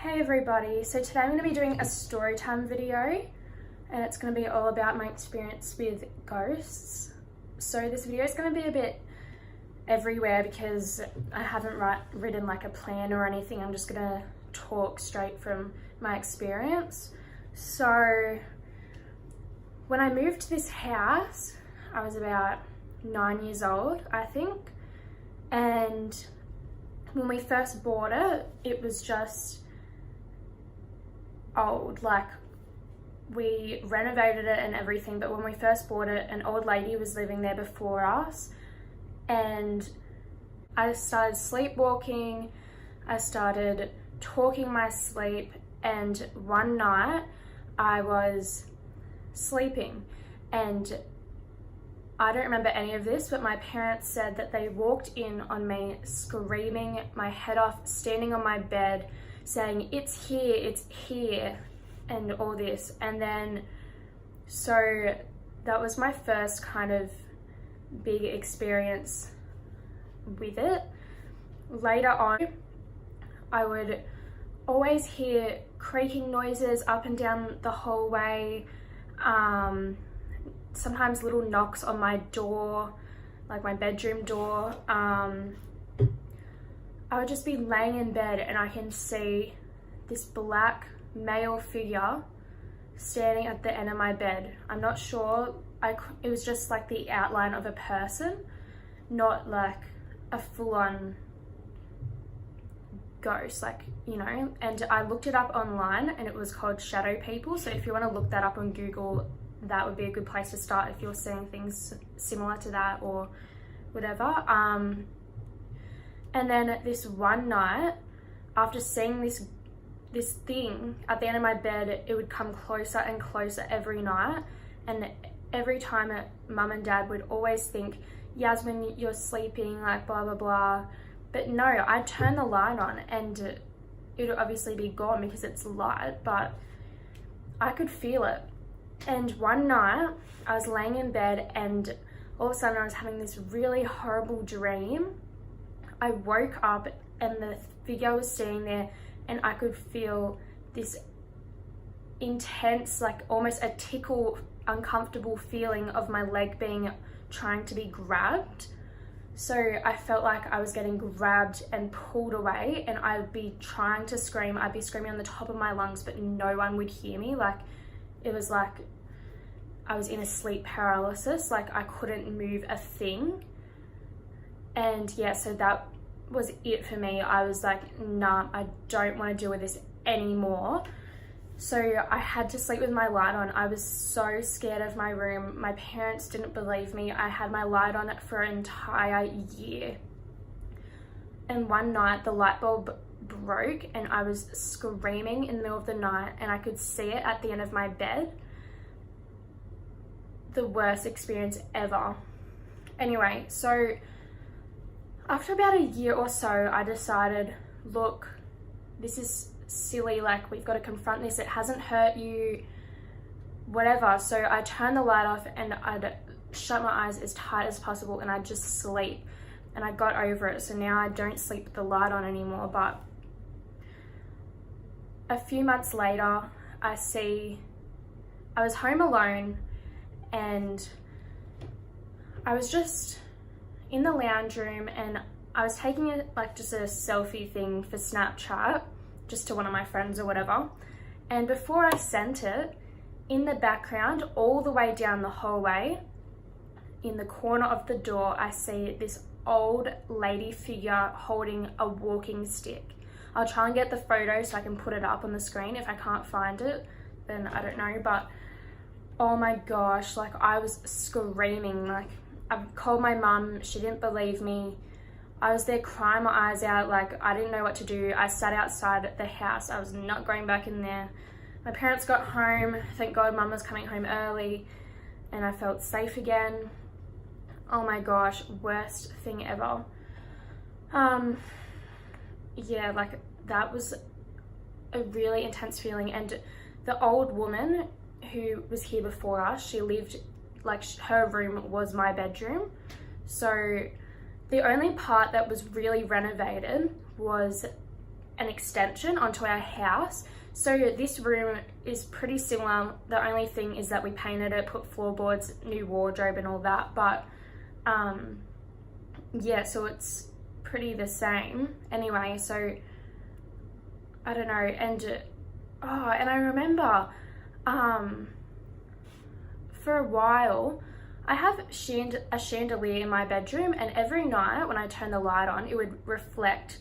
Hey everybody, so today I'm going to be doing a story time video and it's going to be all about my experience with ghosts. So this video is going to be a bit everywhere because I haven't written like a plan or anything. I'm just going to talk straight from my experience. So when I moved to this house, I was about 9 years old, I think, and when we first bought it, it was just old. Like, we renovated it and everything, but when we first bought it, an old lady was living there before us, and I started sleepwalking, I started talking my sleep, and one night I was sleeping and I don't remember any of this, but my parents said that they walked in on me screaming my head off, standing on my bed, saying, it's here, and all this. And then, so that was my first kind of big experience with it. Later on, I would always hear creaking noises up and down the hallway, sometimes little knocks on my door, like my bedroom door. I would just be laying in bed and I can see this black male figure standing at the end of my bed. I'm not sure, it was just like the outline of a person, not like a full-on ghost, like, you know. And I looked it up online and it was called shadow people, so if you want to look that up on Google, that would be a good place to start if you're seeing things similar to that or whatever. And then this one night, after seeing this thing at the end of my bed, it would come closer and closer every night, and every time Mum and Dad would always think, Yasmin, you're sleeping, like blah blah blah. But no, I'd turn the light on and it would obviously be gone because it's light, but I could feel it. And one night I was laying in bed and all of a sudden I was having this really horrible dream. I woke up and the figure was standing there and I could feel this intense, like almost a tickle, uncomfortable feeling of my leg trying to be grabbed. So I felt like I was getting grabbed and pulled away, and I'd be trying to scream. I'd be screaming on the top of my lungs, but no one would hear me. Like, it was like I was in a sleep paralysis, like I couldn't move a thing. And yeah, so that was it for me. I was like, nah, I don't want to deal with this anymore. So I had to sleep with my light on. I was so scared of my room. My parents didn't believe me. I had my light on for an entire year. And one night the light bulb broke and I was screaming in the middle of the night and I could see it at the end of my bed. The worst experience ever. Anyway, so after about a year or so, I decided, look, this is silly, like we've got to confront this. It hasn't hurt you, whatever. So I turned the light off and I'd shut my eyes as tight as possible and I'd just sleep. And I got over it. So now I don't sleep with the light on anymore. But a few months later, I was home alone and I was just in the lounge room and I was taking just a selfie thing for Snapchat, just to one of my friends or whatever. And before I sent it, in the background, all the way down the hallway, in the corner of the door, I see this old lady figure holding a walking stick. I'll try and get the photo so I can put it up on the screen. If I can't find it, then I don't know. But oh my gosh, like I was screaming. Like, I called my mum, she didn't believe me. I was there crying my eyes out, like I didn't know what to do. I sat outside the house, I was not going back in there. My parents got home, thank God Mum was coming home early and I felt safe again. Oh my gosh, worst thing ever. Yeah, like that was a really intense feeling. And the old woman who was here before us, she lived, like her room was my bedroom. So the only part that was really renovated was an extension onto our house. So this room is pretty similar. The only thing is that we painted it, put floorboards, new wardrobe and all that. But yeah, so it's pretty the same. Anyway, so I don't know. And and I remember for a while I have a chandelier in my bedroom, and every night when I turn the light on, it would reflect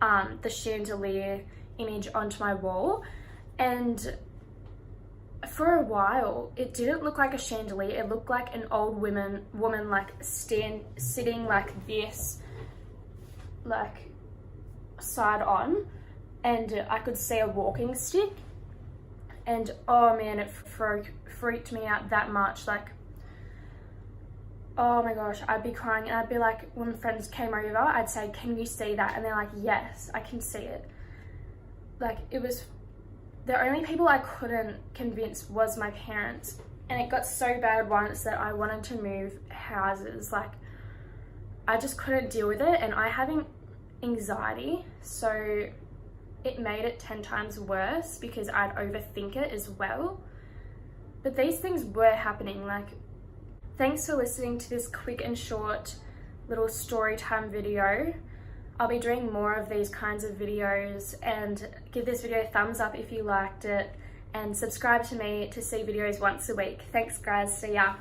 the chandelier image onto my wall. And for a while it didn't look like a chandelier, it looked like an old woman like sitting like this, like side on, and I could see a walking stick. And oh man, it freaked me out that much. Like, oh my gosh, I'd be crying, and I'd be like, when friends came over, I'd say, can you see that? And they're like, yes, I can see it. Like, it was, the only people I couldn't convince was my parents. And it got so bad once that I wanted to move houses. Like, I just couldn't deal with it, and I have anxiety, so it made it 10 times worse because I'd overthink it as well. But these things were happening. Like, thanks for listening to this quick and short little story time video. I'll be doing more of these kinds of videos, and give this video a thumbs up if you liked it, and subscribe to me to see videos once a week. Thanks guys, see ya.